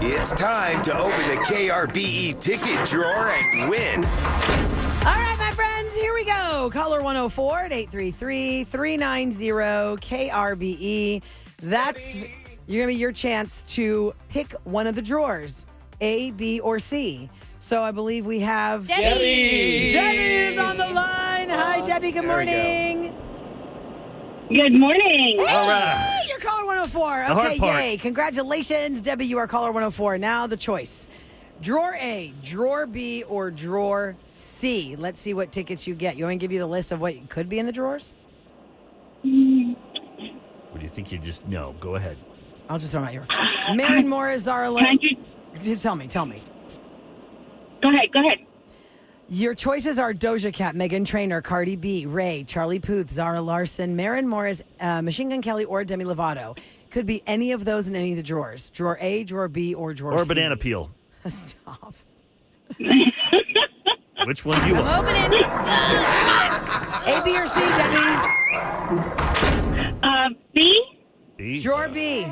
It's time to open the KRBE ticket drawer and win. All right, my friends, here we go. Caller 104 at 833-390-KRBE. That's going to be your chance to pick one of the drawers, A, B, or C. So I believe we have Debbie. Debbie is on the line. Hi, Debbie. Good morning. Good morning. Hey, All right. you're caller 104. The hard Okay, part. yay. Congratulations, Debbie. You are caller 104. Now the choice. Drawer A, drawer B, or drawer C. Let's see what tickets you get. You want me to give you the list of what could be in the drawers? What do you think you just know? Go ahead. I'll just throw them out here. Maren Morris, Zara Can Larson. you, Tell me. go ahead. Your choices are Doja Cat, Meghan Trainor, Cardi B, Ray, Charlie Puth, Zara Larson, Maren Morris, Machine Gun Kelly, or Demi Lovato. Could be any of those in any of the drawers. Drawer A, drawer B, or drawer Or C. banana peel. Stop. Which one do you want? Opening. A, B, or C, Debbie? B. B? Drawer B.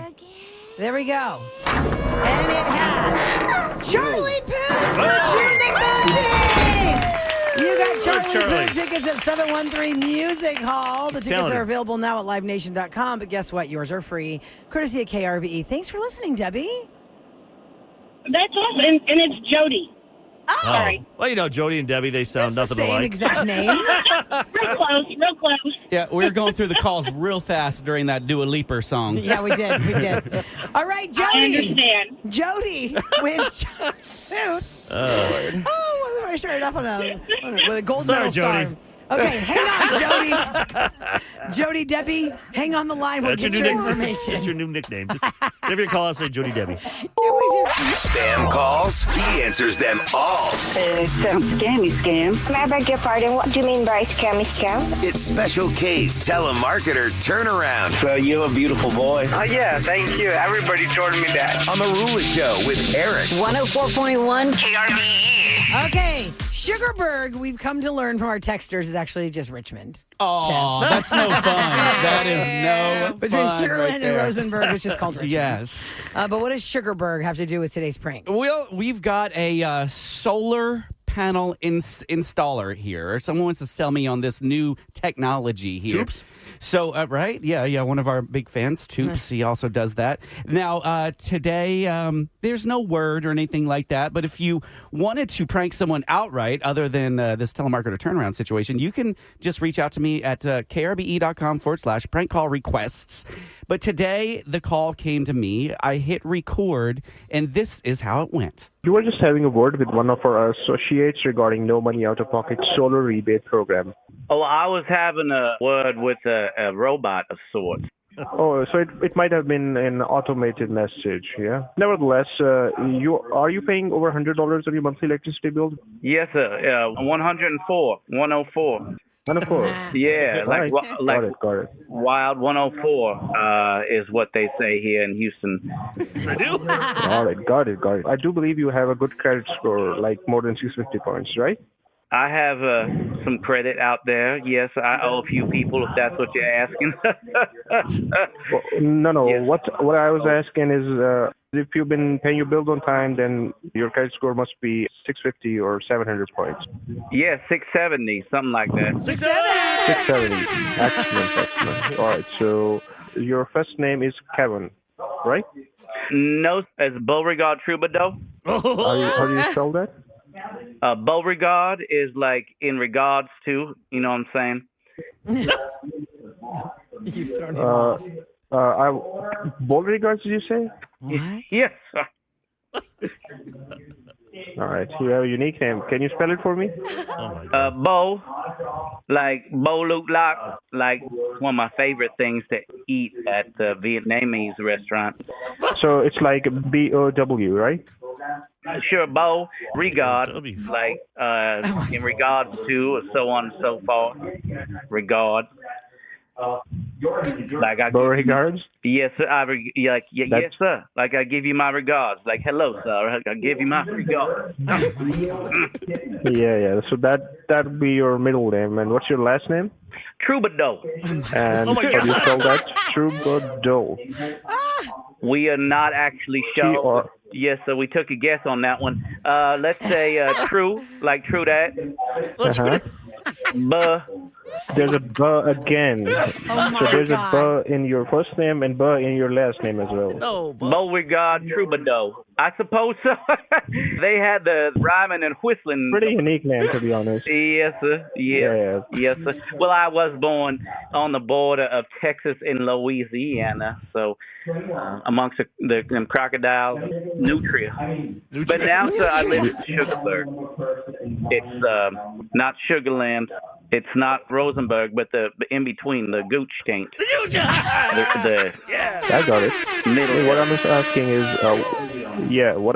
There we go. And it has Charlie Puth for June the 13th. You got Charlie Puth tickets at 713 Music Hall. The tickets talented. are available now at livenation.com, but guess what? Yours are free, courtesy of KRBE. Thanks for listening, Debbie. That's awesome. And it's Jody. Oh, Sorry. Well, you know, Jody and Debbie, they sound it's the nothing same alike. exact name. Real close. Yeah, we were going through the calls real fast during that Dua Lipa song. Yeah, we did. All right, I Jody. understand. Jody wins Charlie Puth. Oh, I started off with a gold Sorry, medal star. Jody. Okay, hang on, Jody. Jody, Debbie, hang on the line. We'll get your information. That's your new nickname. Just whenever you call us, say Jody Debbie. Spam calls? He answers them all. Some scam. May I beg your pardon? What do you mean by scammy scam? It's Special K's telemarketer turnaround So you're a beautiful boy. Oh, yeah, thank you. Everybody told me that. on the Rula Show with Eric. 104.1 KRBE. Okay, Sugarburg, we've come to learn from our texters, is actually just Richmond. Oh, that's no fun. That is no Between fun. Sugarland right and there. Rosenberg, it's just called Richmond. Yes. But what does Sugarburg have to do with today's prank? Well, we've got a solar panel installer here. Someone wants to sell me on this new technology here. Toops? So, right? Yeah, one of our big fans, Toops, he also does that. Now, today, there's no word or anything like that, but if you wanted to prank someone outright, other than this telemarketer turnaround situation, you can just reach out to me at krbe.com/prank call requests. But today, the call came to me. I hit record, and this is how it went. You were just having a word with one of our associates regarding no money out-of-pocket solar rebate program. Oh, I was having a word with a robot of sorts. Oh, so it might have been an automated message, yeah? Nevertheless, are you paying over $100 on your monthly electricity bill? Yes, sir. 104, 104. 104. Yeah, Right. Got it. Wild 104 is what they say here in Houston. I do. Got it. I do believe you have a good credit score, like more than 650 points, right? I have some credit out there. Yes, I owe a few people if that's what you're asking. Well, no. Yes. What I was asking is, if you've been paying your bills on time, then your credit score must be 650 or 700 points. Yeah, 670, something like that. 670. Excellent. All right. So your first name is Kevin, right? No, it's Beauregard Troubadour. How do you spell that? Beauregard is like in regards to, you know what I'm saying? You've thrown him off. Beauregard, did you say? What? Yes. All right. You have a unique name. Can you spell it for me? Oh, my God. Bo, like Bo Luke Lock, like one of my favorite things to eat at the Vietnamese restaurant. So it's like B-O-W, right? Sure, Bo, regard, W. like in regards to, or so on and so forth. Regard. Like I Beauregards? yes, sir. Yes, sir. Like I give you my regards. Like hello, sir. I give you my regards. Yeah. So that'd be your middle name. And what's your last name? Troubadour. And Oh my how do you God. spell that? Troubadour. We are not actually sure. Yes, so we took a guess on that one. Let's say true, like true that. Buh. There's a buh again. Oh my So there's God. a buh in your first name and buh in your last name as well. No, Beauregard Troubadour. I suppose so. They had the rhyming and whistling. Pretty unique name, to be honest. Yes, sir. Yes. Yes, sir. Well, I was born on the border of Texas and Louisiana, so amongst them crocodiles, nutria. But now, sir, I live in Sugarburg. It's not Sugarland. It's not Rosenberg, but the in between, the gooch taint. I got it. Middle. What I'm asking is, what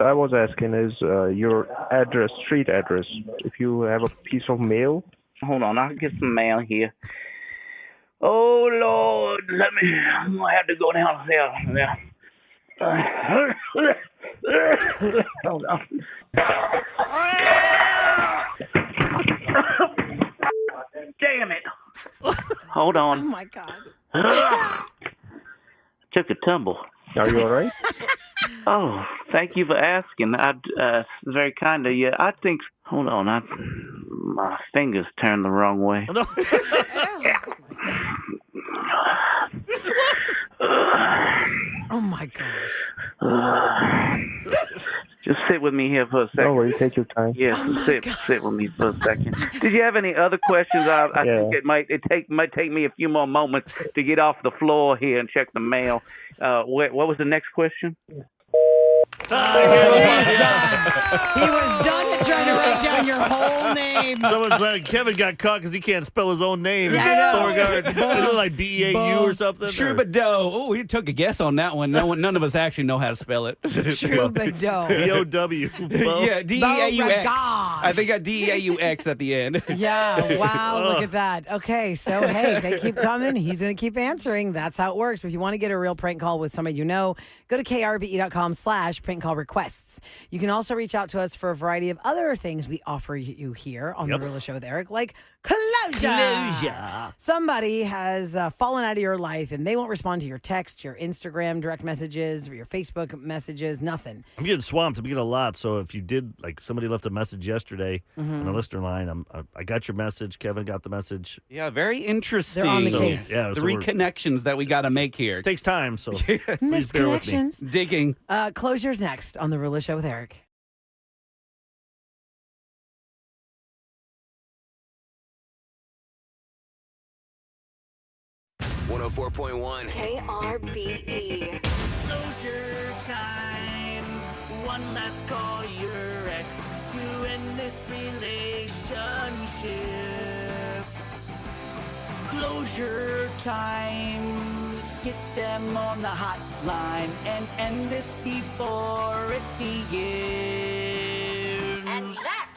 I was asking is your address, street address. If you have a piece of mail. Hold on, I'll get some mail here. Oh Lord, I'm gonna have to go downstairs. Hold on. Damn it! Hold on. Oh my God. Took a tumble. Are you all right? Oh, thank you for asking. It's very kind of you. I think. Hold on, my fingers turned the wrong way. No. Oh my gosh. Just sit with me here for a second. Don't worry, take your time. Yes, sit with me for a second. Did you have any other questions? I think it might take me a few more moments to get off the floor here and check the mail. What was the next question? He was done at trying to write down your whole name. Someone said Kevin got caught because he can't spell his own name. Yeah, I know. Beauregard. Is it like B-E-A-U or something? Troubadour. Oh, he took a guess on that one. None of us actually know how to spell it. Troubadour. B-O-W. Yeah, D-E-A-U-X. Beauregard. I think I got D-E-A-U-X at the end. Yeah, wow, look at that. Okay, so hey, they keep coming. He's going to keep answering. That's how it works. But if you want to get a real prank call with somebody you know, go to krbe.com/prank call requests. You can also reach out to us for a variety of other things we offer you here on The Real Show with Eric, like closure. Somebody has fallen out of your life and they won't respond to your text, your Instagram direct messages, or your Facebook messages, nothing. I'm getting swamped. I'm getting a lot. So if you did, like somebody left a message yesterday on the listener line, I got your message. Kevin got the message. Yeah, very interesting. They're on the case. Yeah, The reconnections that we got to make here. It takes time, so please bear with me. Misconnections. Digging. Closure's next on The Real Show with Eric. .104.1 KRBE. Closure time. One last call to your ex to end this relationship. Closure time. Get them on the hotline and end this before it begins. And that,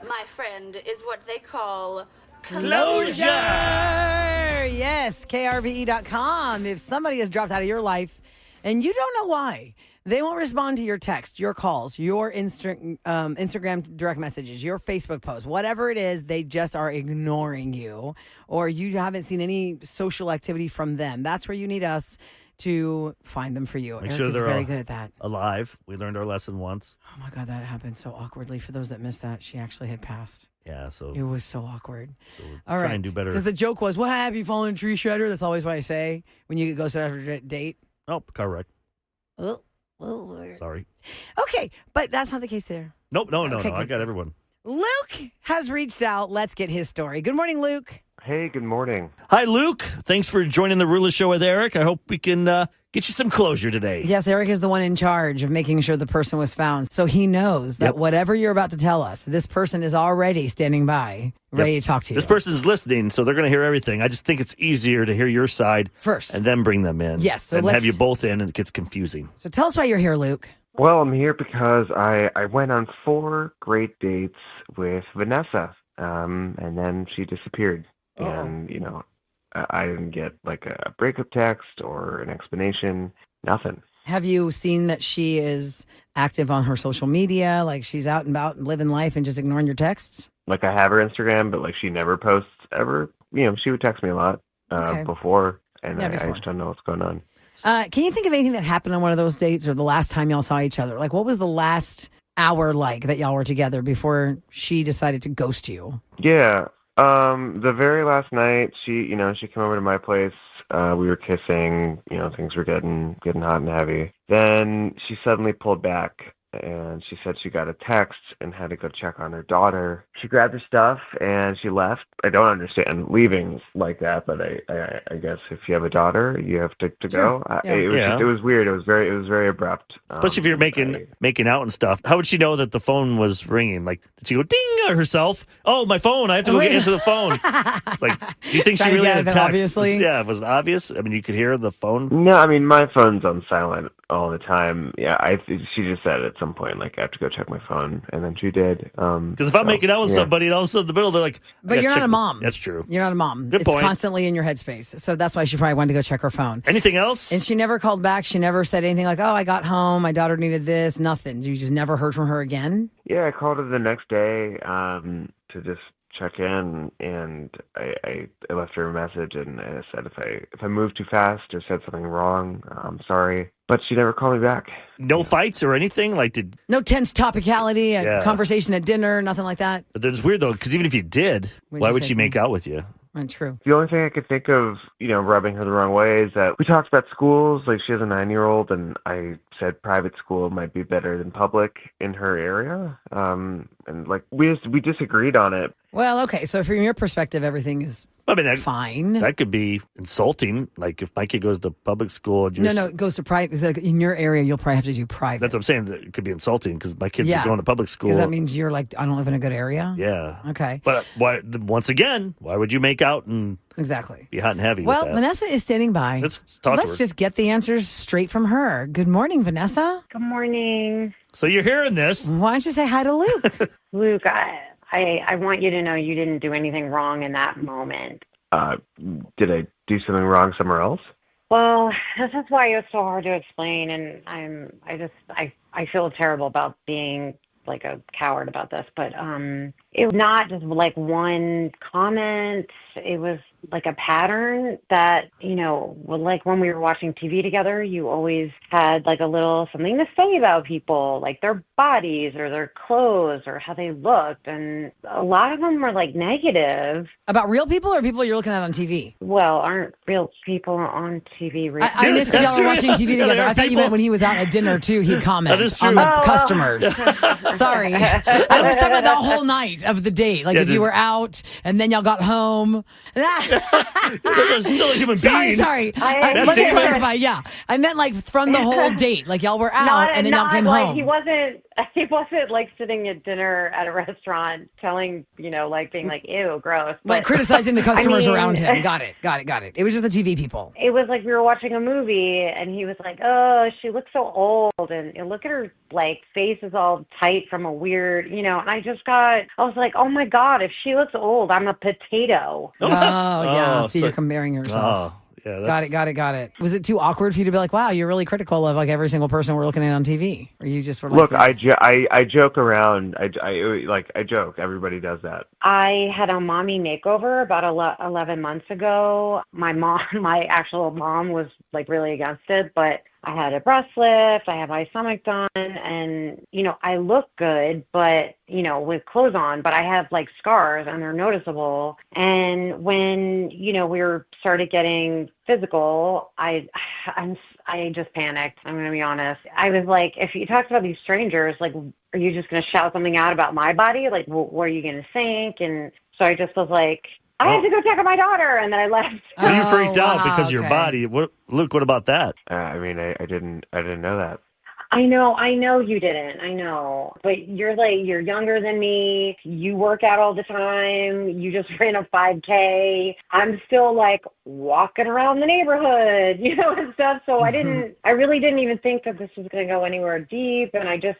my friend, is what they call Closure! Yes, KRBE.com. If somebody has dropped out of your life and you don't know why, they won't respond to your text, your calls, your Instagram direct messages, your Facebook posts, whatever it is, they just are ignoring you, or you haven't seen any social activity from them. That's where you need us to find them for you. Make Eric sure is they're very good at that. alive. We learned our lesson once. Oh my God, that happened so awkwardly. For those that missed that, she actually had passed. Yeah, so It was so awkward. we'll try and do better. Because the joke was, "What have you fallen in a tree shredder?" That's always what I say when you go after a date. Oh, correct. Oh. Sorry. Okay, but that's not the case there. Nope, no. Okay, I good. got everyone. Luke has reached out. Let's get his story. Good morning, Luke. Hey, good morning. Hi, Luke. Thanks for joining the Ruler Show with Eric. I hope we can get you some closure today. Yes, Eric is the one in charge of making sure the person was found. So he knows that whatever you're about to tell us, this person is already standing by, ready to talk to you. This person is listening, so they're going to hear everything. I just think it's easier to hear your side first and then bring them in. Yes, so and let's have you both in, and it gets confusing. So tell us why you're here, Luke. Well, I'm here because I went on 4 great dates with Vanessa, and then she disappeared. And, you know, I didn't get like a breakup text or an explanation, nothing. Have you seen that she is active on her social media? Like she's out and about and living life and just ignoring your texts? Like I have her Instagram, but like she never posts ever. You know, she would text me a lot before, and I just don't know what's going on. Can you think of anything that happened on one of those dates or the last time y'all saw each other? Like, what was the last hour like that y'all were together before she decided to ghost you? Yeah. The very last night, she came over to my place. We were kissing. Things were getting hot and heavy. Then she suddenly pulled back, and she said she got a text and had to go check on her daughter. She grabbed her stuff and she left. I don't understand leaving like that, but I guess if you have a daughter, you have to go. It was weird. It was very abrupt. Especially if you're making out and stuff. How would she know that the phone was ringing? Like, did she go ding herself? Oh, my phone! I have to go answer the phone. Like, do you think she really had a text? Obviously. Was it obvious? I mean, you could hear the phone. No, I mean my phone's on silent all the time. Yeah, she just said at some point, like, I have to go check my phone, and then she did. Because if I'm making out with somebody and all of a sudden in the middle, they're like, but you're not a mom. That's true. You're not a mom. Good it's point. Constantly in your headspace. So that's why she probably wanted to go check her phone. Anything else? And she never called back. She never said anything like, oh, I got home. My daughter needed this. Nothing. You just never heard from her again? Yeah, I called her the next day to just check in, and I left her a message, and I said if I moved too fast or said something wrong, I'm sorry. But she never called me back. No fights or anything? No tense topicality, a conversation at dinner, nothing like that? But it's weird, though, because even if you did, why would she make out with you? True. The only thing I could think of, rubbing her the wrong way is that we talked about schools. Like, she has a 9-year-old, and I said private school might be better than public in her area. And like we disagreed on it. Well, okay. So from your perspective, everything is fine. That could be insulting. Like if my kid goes to public school. And no, it goes to private. Like in your area, you'll probably have to do private. That's what I'm saying. It could be insulting because my kids are going to public school. Because that means you're like, I don't live in a good area? Yeah. Okay. But once again, why would you make out and exactly be hot and heavy Well, with that? Vanessa is standing by. Let's talk to her. Let's just get the answers straight from her. Good morning, Vanessa. Good morning. So you're hearing this. Why don't you say hi to Luke? Luke, I want you to know you didn't do anything wrong in that moment. Did I do something wrong somewhere else? Well, this is why it was so hard to explain, and I feel terrible about being like a coward about this, but it was not just like one comment. It was like a pattern that, like when we were watching TV together, you always had like a little something to say about people, like their bodies or their clothes or how they looked. And a lot of them were like negative. About real people or people you're looking at on TV? Well, aren't real people on TV real? I missed that y'all were watching TV together. I thought you meant when he was out at dinner too, he'd comment on the customers. Sorry. I was talking about the whole night of the date. Like if you were out and then y'all got home. Still a human being. Sorry. Let me clarify. Yeah. I meant like from the whole date. Like y'all were out and then y'all came home. He wasn't like sitting at dinner at a restaurant telling, like being like, ew, gross. Like criticizing the customers around him. Got it. It was just the TV people. It was like we were watching a movie and he was like, oh, she looks so old. And look at her, like, face is all tight from a weird, and I was like, oh my God, if she looks old, I'm a potato. Oh, yeah. See, you're comparing yourself. Oh. Yeah, got it. Was it too awkward for you to be like, wow, you're really critical of like every single person we're looking at on TV? Or you just were like, look, I joke around. I joke. Everybody does that. I had a mommy makeover about 11 months ago. My actual mom was like really against it, but I had a breast lift, I had my stomach done, and, I look good, but, with clothes on, but I have like scars and they're noticeable. And when, we started getting physical, I just panicked. I'm going to be honest. I was like, if you talked about these strangers, like, are you just going to shout something out about my body? Like, what are you going to think? And so I just was like, I had to go check on my daughter, and then I left. So you freaked out because of your body. Luke, what about that? I didn't know that. I know you didn't. I know. But you're younger than me. You work out all the time. You just ran a 5K. I'm still like walking around the neighborhood, and stuff. So I really didn't even think that this was going to go anywhere deep. And I just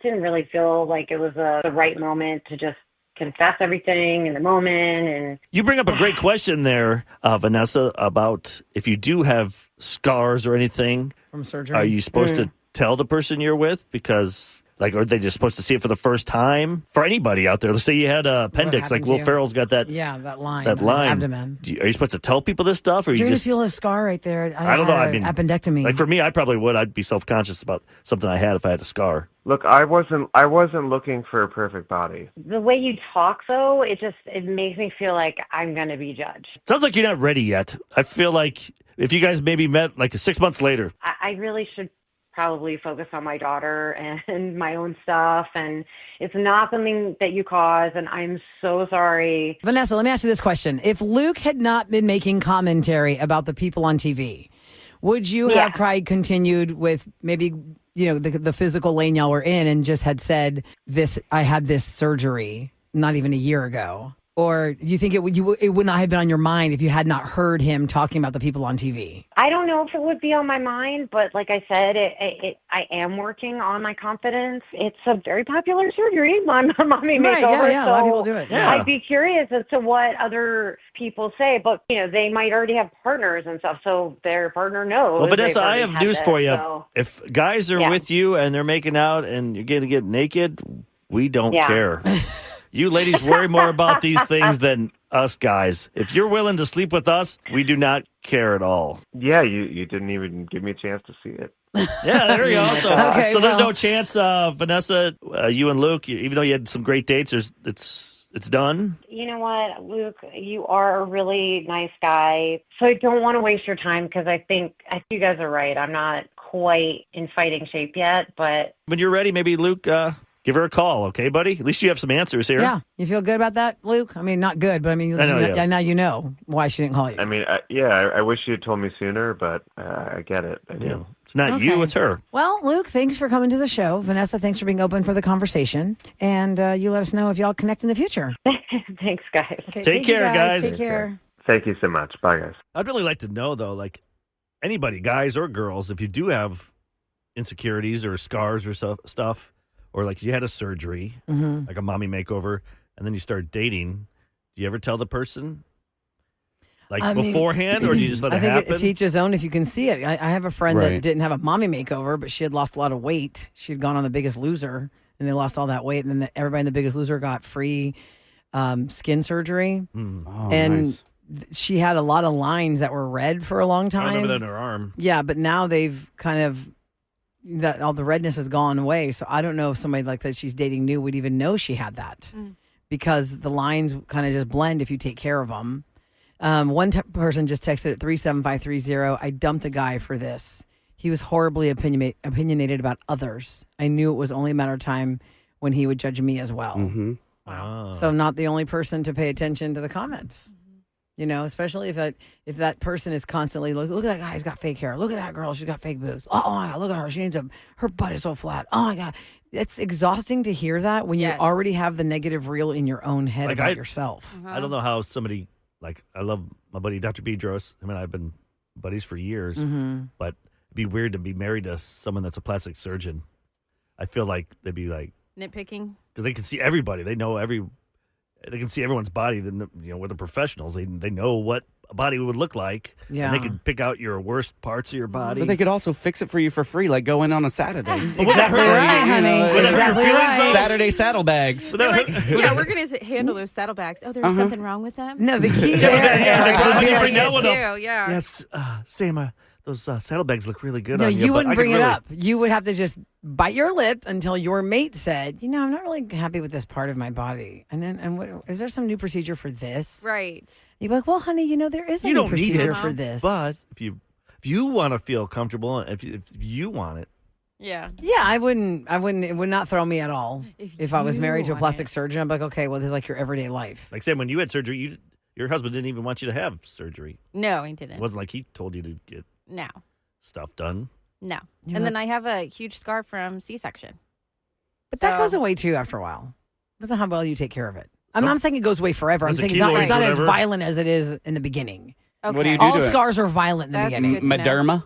didn't really feel like it was the right moment to just confess everything in the moment. And you bring up a great question there, Vanessa, about if you do have scars or anything from surgery, are you supposed to tell the person you're with? Because Like, are they just supposed to see it for the first time? For anybody out there, let's say you had an appendix, like Will Ferrell's got that. Yeah, that line. That on line. his abdomen. Are you supposed to tell people this stuff, or You're you just feel a scar right there. I don't know. I mean, appendectomy. Like for me, I probably would. I'd be self-conscious about something I had if I had a scar. Look, I wasn't looking for a perfect body. The way you talk, though, it makes me feel like I'm going to be judged. Sounds like you're not ready yet. I feel like if you guys maybe met like 6 months later. I really should probably focus on my daughter and my own stuff, and it's not something that you caused, and I'm so sorry. Vanessa, let me ask you this question. If Luke had not been making commentary about the people on TV, would you have probably continued with maybe, the physical lane y'all were in and just had said, I had this surgery not even a year ago? Or do you think it would not have been on your mind if you had not heard him talking about the people on TV? I don't know if it would be on my mind, but like I said, I am working on my confidence. It's a very popular surgery, my mommy makeover. Yeah, so a lot of people do it. Yeah. I'd be curious as to what other people say, but they might already have partners and stuff, so their partner knows. Well, Vanessa, I have news for you. So. If guys are with you and they're making out and you're going to get naked, we don't care. You ladies worry more about these things than us guys. If you're willing to sleep with us, we do not care at all. Yeah, you didn't even give me a chance to see it. Yeah, there you go. So there's no chance, Vanessa, you and Luke, even though you had some great dates, it's done. You know what, Luke, you are a really nice guy, so I don't want to waste your time because I think you guys are right. I'm not quite in fighting shape yet, but when you're ready, maybe Luke, give her a call, okay, buddy? At least you have some answers here. Yeah. You feel good about that, Luke? I mean, not good, but I mean, now you know why she didn't call you. I mean, I wish you had told me sooner, but I get it. I do. Yeah. It's not you, it's her. Well, Luke, thanks for coming to the show. Vanessa, thanks for being open for the conversation. And you let us know if y'all connect in the future. Thanks, guys. Okay, Take care, guys. Take care. Thank you so much. Bye, guys. I'd really like to know, though, like anybody, guys or girls, if you do have insecurities or scars or stuff, or like you had a surgery, like a mommy makeover, and then you start dating, do you ever tell the person beforehand, or do you just let it happen? I think it's each his own if you can see it. I have a friend that didn't have a mommy makeover, but she had lost a lot of weight. She had gone on The Biggest Loser, and they lost all that weight, and then everybody in The Biggest Loser got free skin surgery. Nice. She had a lot of lines that were red for a long time. I remember that in her arm. Yeah, but now they've kind of... that all the redness has gone away. So I don't know if somebody like that she's dating new would even know she had that because the lines kind of just blend if you take care of them. One person just texted at 37530. I dumped a guy for this. He was horribly opinionated about others. I knew it was only a matter of time when he would judge me as well. Mm-hmm. Wow. So I'm not the only person to pay attention to the comments. Especially if that person is constantly look at that guy, he's got fake hair. Look at that girl, she's got fake boobs. Oh my God, look at her, her butt is so flat. Oh my God, it's exhausting to hear that when you already have the negative reel in your own head about yourself. I don't know how somebody I love my buddy Dr. Bedros. I mean, I've been buddies for years, but it'd be weird to be married to someone that's a plastic surgeon. I feel like they'd be like nitpicking because they can see everybody. They know They can see everyone's body. We're the professionals. They know what a body would look like. Yeah. And they can pick out your worst parts of your body. But they could also fix it for you for free, like go in on a Saturday. Exactly right, honey. Exactly right. Saturday saddlebags. We're going to handle those saddlebags. Oh, there's something wrong with them? No, the key to bring that one up. Yeah. Yes, Sam, those saddlebags look really good no, on you. You wouldn't bring it up. You would have to just bite your lip until your mate said, I'm not really happy with this part of my body. And then, is there some new procedure for this? Right. You'd be like, well, honey, there is a new procedure for this. But if you want to feel comfortable, if you want it. Yeah. Yeah, I wouldn't. It would not throw me at all. If I was married to a plastic surgeon, I'm like, okay, well, this is like your everyday life. Like Sam, when you had surgery, your husband didn't even want you to have surgery. No, he didn't. It wasn't like he told you to get stuff done. No. And then I have a huge scar from C-section. But that goes away too after a while. Depends on how well you take care of it. I'm not saying it goes away forever. I'm saying it's not as violent as it is in the beginning. Okay. What do you do? All scars are violent in the beginning. Mederma?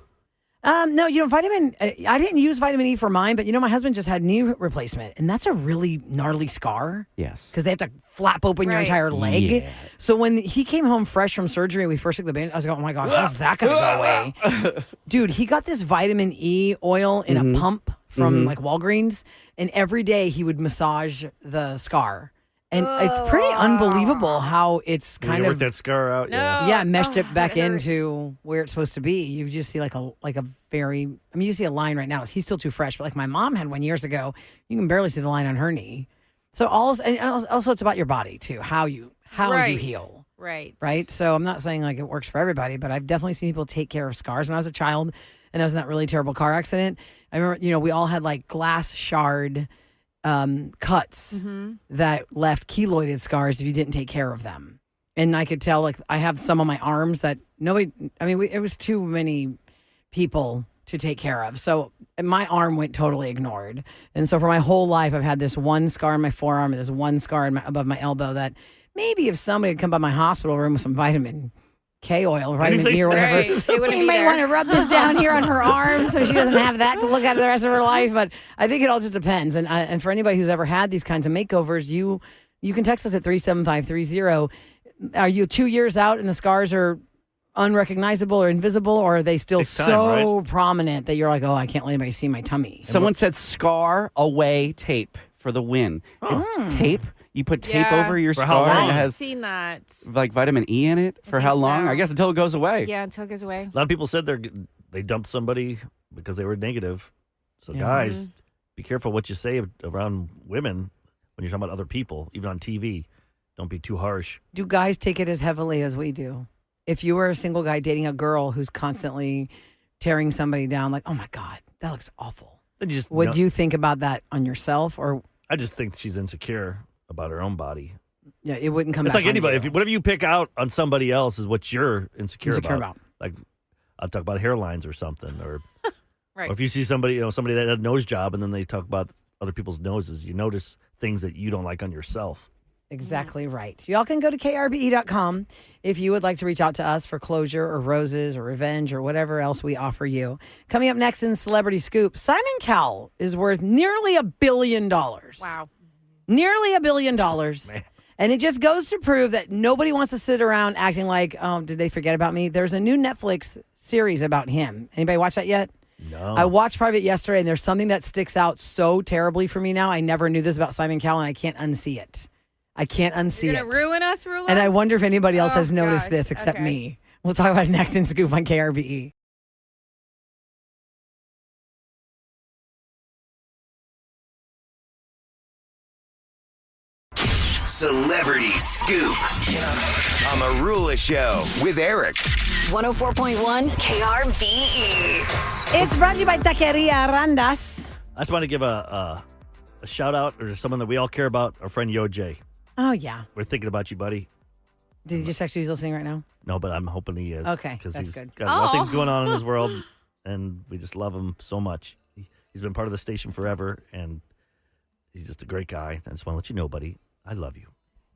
No, vitamin. I didn't use vitamin E for mine, but my husband just had knee replacement, and that's a really gnarly scar. Yes, because they have to flap open your entire leg. Yeah. So when he came home fresh from surgery, we first took the bandage. I was like, "Oh my God, how's that going to go away?" Dude, he got this vitamin E oil in a pump from like Walgreens, and every day he would massage the scar. And it's pretty unbelievable how it's kind of work that scar out. Meshed it back into where it's supposed to be. You just see like a very. I mean, you see a line right now. He's still too fresh, but like my mom had one years ago. You can barely see the line on her knee. So also it's about your body too. How you heal. Right. So I'm not saying like it works for everybody, but I've definitely seen people take care of scars. When I was a child and I was in that really terrible car accident, I remember we all had like glass shard cuts that left keloided scars if you didn't take care of them. And I could tell, like, I have some on my arms that it was too many people to take care of. So my arm went totally ignored. And so for my whole life, I've had this one scar on my forearm and this one scar above my elbow that maybe if somebody had come by my hospital room with some vitamin K oil, vitamin E or whatever, you might want to rub this down here on her arm so she doesn't have that to look at the rest of her life. But I think it all just depends. And for anybody who's ever had these kinds of makeovers, you can text us at 37530. Are you 2 years out and the scars are unrecognizable or invisible, or are they still prominent that you're like, oh, I can't let anybody see my tummy? Someone said scar away tape for the win. Tape? You put tape over your scar and it has seen that. Like vitamin E in it for how long? So. I guess until it goes away. Yeah, until it goes away. A lot of people said they dumped somebody because they were negative. So guys, be careful what you say around women when you're talking about other people, even on TV. Don't be too harsh. Do guys take it as heavily as we do? If you were a single guy dating a girl who's constantly tearing somebody down, like, oh my God, that looks awful. Then would you think about that on yourself? Or I just think she's insecure about her own body. Yeah, it wouldn't come back. It's like anybody. Whatever you pick out on somebody else is what you're insecure about. Like, I'll talk about hairlines or something. Or, right. Or if you see somebody, somebody that had a nose job and then they talk about other people's noses, you notice things that you don't like on yourself. Exactly right. Y'all can go to KRBE.com if you would like to reach out to us for closure or roses or revenge or whatever else we offer you. Coming up next in Celebrity Scoop, Simon Cowell is worth nearly $1 billion. Wow. Nearly $1 billion. Man. And it just goes to prove that nobody wants to sit around acting like, oh, did they forget about me? There's a new Netflix series about him. Anybody watch that yet? No. I watched part of it yesterday, and there's something that sticks out so terribly for me now. I never knew this about Simon Cowell, and I can't unsee it. I can't unsee You're gonna ruin us, Rula? And I wonder if anybody else has noticed this except me. We'll talk about it next in Scoop on KRBE. Celebrity Scoop on the Rula Show with Eric. 104.1 KRBE. It's brought to you by Taqueria Randas. I just want to give a shout out to someone that we all care about, our friend Yo Jay. Oh, yeah. We're thinking about you, buddy. Did he just text you he's listening right now? No, but I'm hoping he is. Okay, because that's he's good. got a lot of things going on in his world, and we just love him so much. He's been part of the station forever, and he's just a great guy. I just want to let you know, buddy, I love you.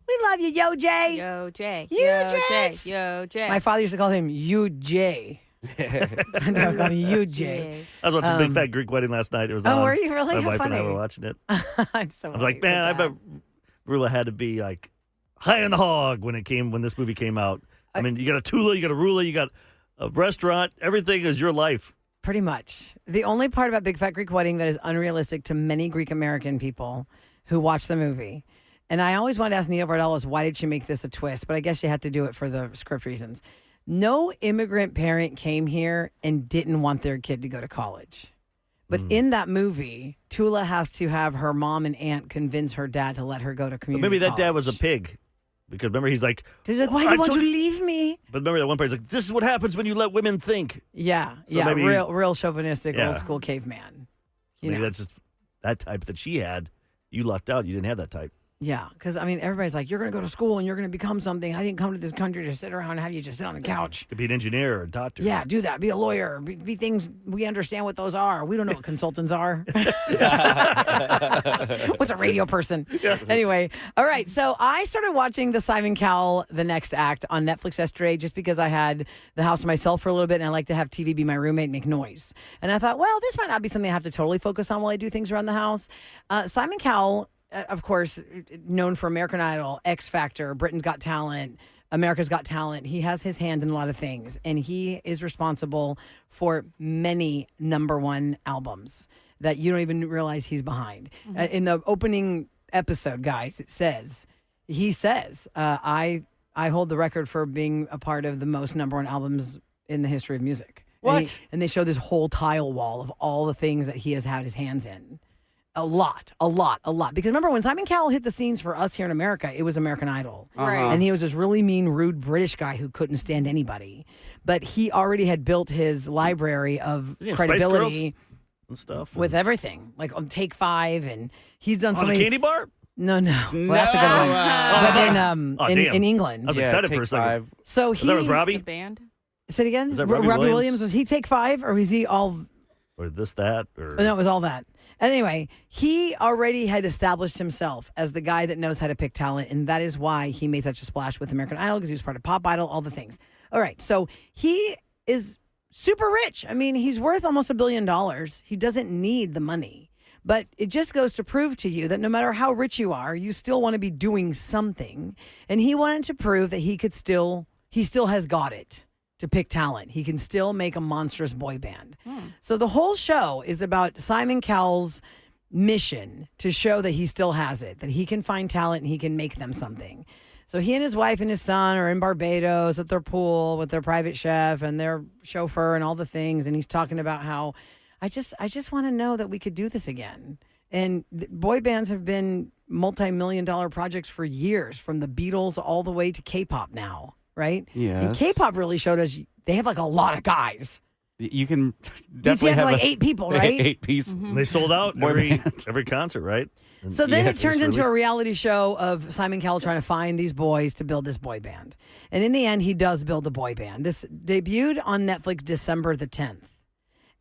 We love you, Yo Jay. Yo Jay. Yo Jay. Yo Jay. My father used to call him UJ. I never called him UJ. I was watching Big Fat Greek Wedding last night. It was on. Were you really? My How wife funny. and I were watching it. So I was like, man, I bet Rula had to be like high on the hog when this movie came out. I mean, you got a Tula, you got a Rula, you got a restaurant. Everything is your life. Pretty much. The only part about Big Fat Greek Wedding that is unrealistic to many Greek American people who watch the movie, and I always wanted to ask Nia Vardalos, why did she make this a twist? But I guess she had to do it for the script reasons. No immigrant parent came here and didn't want their kid to go to college. But in that movie, Tula has to have her mom and aunt convince her dad to let her go to community But maybe that college. dad was a pig. Because remember, he's like, why do you want to leave me? But remember that one part, he's like, this is what happens when you let women think. Yeah, So maybe real chauvinistic, old school caveman. Maybe that's just that type that she had. You lucked out. You didn't have that type. Yeah, because, I mean, everybody's like, you're going to go to school and you're going to become something. I didn't come to this country to sit around and have you just sit on the couch. Could be an engineer or a doctor. Yeah, do that. Be a lawyer. Be things, we understand what those are. We don't know what consultants are. What's a radio person? Yeah. Anyway, all right. So I started watching the Simon Cowell, The Next Act on Netflix yesterday just because I had the house to myself for a little bit and I like to have TV be my roommate and make noise. And I thought, well, this might not be something I have to totally focus on while I do things around the house. Simon Cowell, of course, known for American Idol, X Factor, Britain's Got Talent, America's Got Talent. He has his hand in a lot of things, and he is responsible for many #1 albums. that you don't even realize he's behind. In the opening episode, guys, he says, I hold the record for being a part of the most number one albums in the history of music. What? And they show this whole tile wall of all the things that he has had his hands in. A lot. Because remember, when Simon Cowell hit the scenes for us here in America, it was American Idol. Right. And he was this really mean, rude British guy who couldn't stand anybody. But he already had built his library of credibility and stuff with everything. Like on Take 5, and he's done so on many. a candy bar? No. Well, that's a good one. But in England. I was excited for a second. So That was Robbie? The band? Say it again? Was that Robbie Robbie Williams? Was he Take 5, or was he all... Or this, that, or... No, it was all that. Anyway, he already had established himself as the guy that knows how to pick talent, and that is why he made such a splash with American Idol, because he was part of Pop Idol, all the things. All right, so he is super rich. I mean, he's worth almost $1 billion. He doesn't need the money. But it just goes to prove to you that no matter how rich you are, you still want to be doing something. And he wanted to prove that he still has got it to pick talent. He can still make a monstrous boy band. So the whole show is about Simon Cowell's mission to show that he still has it, that he can find talent and he can make them something. So he and his wife and his son are in Barbados at their pool with their private chef and their chauffeur and all the things. And he's talking about how I just want to know that we could do this again. And boy bands have been multi-million-dollar projects for years, from the Beatles all the way to K-pop now. Right? Yeah. And K-pop really showed us they have like a lot of guys. You can definitely BTS have like 8 people, right? 8-piece. They sold out every concert, right? And So then it turns into a released- reality show of Simon Cowell trying to find these boys to build this boy band. And in the end, he does build a boy band. This debuted on Netflix December the 10th.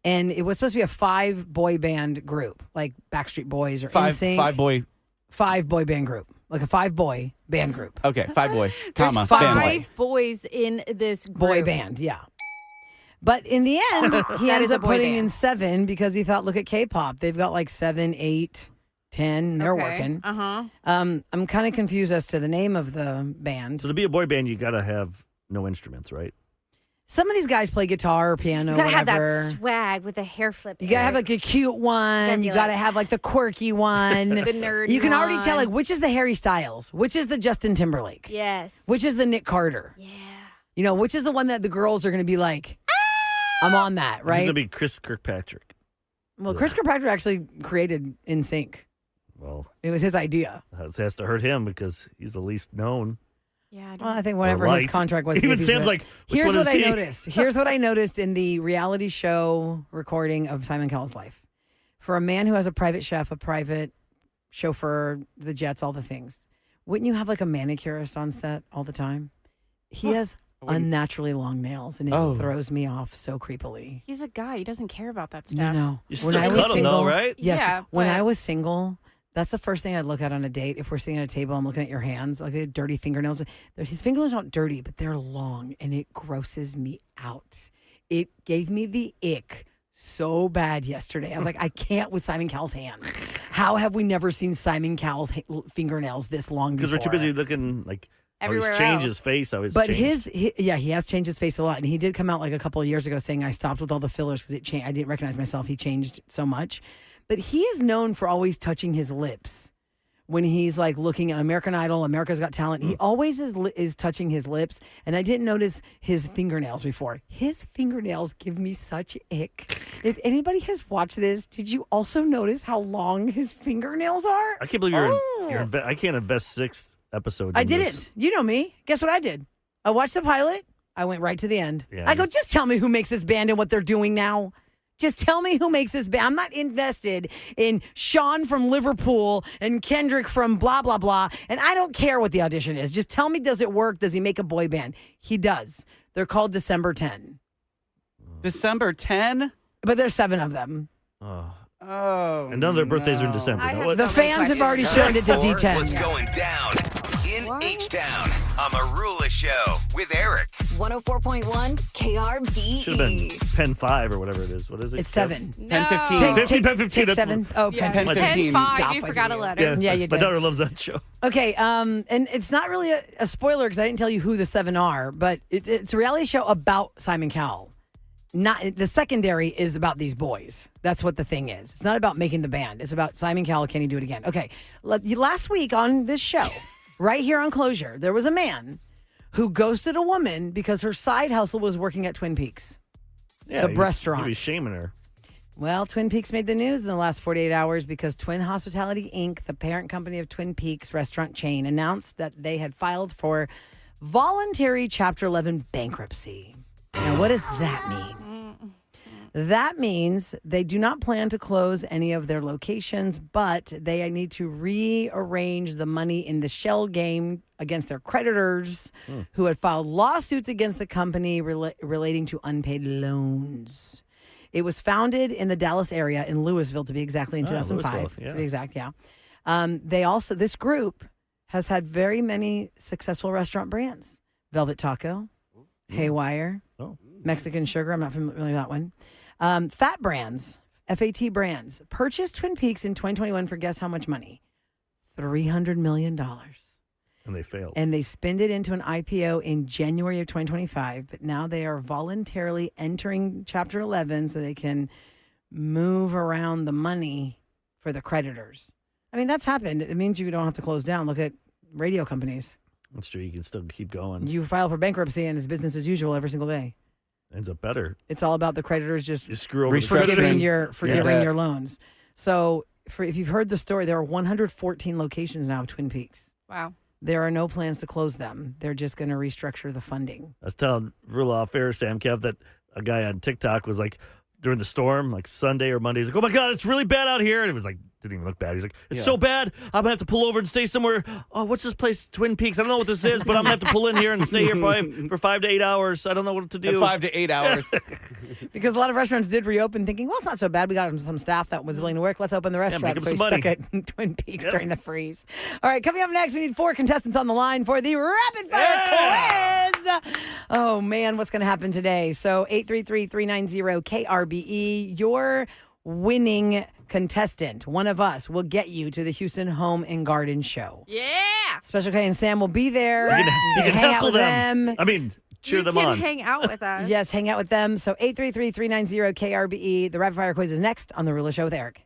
And it was supposed to be a 5-boy band group, like Backstreet Boys or NSYNC. 5-boy band group. Like a 5-boy band group. Okay, 5-boy, There's comma, 5 band. boys in this group. Boy band, yeah. But in the end, he That ends is a up boy putting band. in 7 because he thought, look at K-pop. They've got like 7, 8, 10. They're Okay. working. Uh-huh. I'm kind of confused as to the name of the band. So to be a boy band, you got to have no instruments, right? Some of these guys play guitar or piano, You gotta have whatever. that swag with the hair flip. You gotta have like a cute one. You gotta have like the quirky one. The nerdy You can already tell one. like which is the Harry Styles, which is the Justin Timberlake, Yes. which is the Nick Carter. Yeah. You know, which is the one that the girls are gonna be like, I'm on that, It's right? going to be Chris Kirkpatrick. Well, Chris Kirkpatrick actually created NSYNC. Well, It was his idea. it has to hurt him because he's the least known. Yeah. Well, I think whatever his liked. contract was. Even he Sam's said- like, which here's one what is I he? noticed. Here's what I noticed in the reality show recording of Simon Cowell's life. For a man who has a private chef, a private chauffeur, the jets, all the things, wouldn't you have like a manicurist on set all the time? He has unnaturally long nails, and it throws me off so creepily. He's a guy. He doesn't care about that stuff. No. You still cut him though, right? Yes. Yeah, when but- I was single, that's the first thing I'd look at on a date. If we're sitting at a table, I'm looking at your hands, like dirty fingernails. His fingernails aren't dirty, but they're long, and it grosses me out. It gave me the ick so bad yesterday. I was like, I can't with Simon Cowell's hands. How have we never seen Simon Cowell's fingernails this long Because before? we're too busy looking like Everywhere he's changed else. his face. How he's But changed. he has changed his face a lot, and he did come out like a couple of years ago saying I stopped with all the fillers because it changed. I didn't recognize myself. He changed so much, but he is known for always touching his lips when he's like looking at American Idol, America's Got Talent. He always is touching his lips, and I didn't notice his fingernails before. His fingernails give me such ick. If anybody has watched this, did you also notice how long his fingernails are? I can't believe I can't invest 6 episodes. I in didn't. this. You know me. Guess what I did? I watched the pilot. I went right to the end. Yeah, I go, just tell me who makes this band and what they're doing now. Just tell me who makes this band. I'm not invested in Sean from Liverpool and Kendrick from blah, blah, blah. And I don't care what the audition is. Just tell me, does it work? Does he make a boy band? He does. They're called December 10. December 10? But there's 7 of them. Oh. And none of their birthdays are in December. I That have was- The fans have already turned it to D10. What's going down in H-Town on Marula Show with Eric. 104.1 KRBE. Should have been Pen 5 or whatever it is. What is it? It's 7. Pen 15. Pen 15, Take that's 7. Oh, Yeah. Pen 15. 10-5. Stop You with forgot a you. letter. Yeah, you My did. daughter loves that show. Okay, and it's not really a spoiler because I didn't tell you who the 7 are, but it's a reality show about Simon Cowell. not the secondary is about these boys. That's what the thing is. It's not about making the band. It's about Simon Cowell. Can he do it again? Okay. Last week on this show, right here on Closure, there was a man who ghosted a woman because her side hustle was working at Twin Peaks, the restaurant. He was shaming her. Well, Twin Peaks made the news in the last 48 hours because Twin Hospitality, Inc., the parent company of Twin Peaks restaurant chain, announced that they had filed for voluntary Chapter 11 bankruptcy. Now, what does that mean? That means they do not plan to close any of their locations, but they need to rearrange the money in the shell game against their creditors who had filed lawsuits against the company relating to unpaid loans. It was founded in the Dallas area, in Louisville, to be exactly, in 2005. To be exact, yeah. This group has had very many successful restaurant brands. Velvet Taco, Haywire, Mexican Sugar, I'm not familiar with that one. Fat Brands, FAT Brands, purchased Twin Peaks in 2021 for guess how much money? $300 million. And they failed. And they spinned it into an IPO in January of 2025, but now they are voluntarily entering Chapter 11 so they can move around the money for the creditors. I mean, that's happened. It means you don't have to close down. Look at radio companies. That's true. You can still keep going. You file for bankruptcy and it's business as usual every single day. Ends up better. It's all about the creditors just screw over forgiving your loans. So if you've heard the story, there are 114 locations now of Twin Peaks. Wow. There are no plans to close them. They're just going to restructure the funding. I was telling real off air, Sam Kev, that a guy on TikTok was like, during the storm, like Sunday or Monday, he's like, oh my God, it's really bad out here. And it was like, didn't even look bad. He's like, it's so bad, I'm going to have to pull over and stay somewhere. Oh, what's this place? Twin Peaks. I don't know what this is, but I'm going to have to pull in here and stay here probably for 5 to 8 hours. I don't know what to do. 5 to 8 hours. Because a lot of restaurants did reopen thinking, well, it's not so bad. We got some staff that was willing to work. Let's open the restaurant. So he's stuck at Twin Peaks during the freeze. All right, coming up next, we need 4 contestants on the line for the Rapid Fire Quiz. Oh, man, what's going to happen today? So 833-390-KRBE, your winning contestant, one of us, will get you to the Houston Home and Garden Show. Yeah. Special K and Sam will be there. You can hang out with them. I mean, cheer them on. You can hang out with us. Yes, hang out with them. So 833-390-KRBE. The Rapid Fire Quiz is next on The Rula Show with Eric.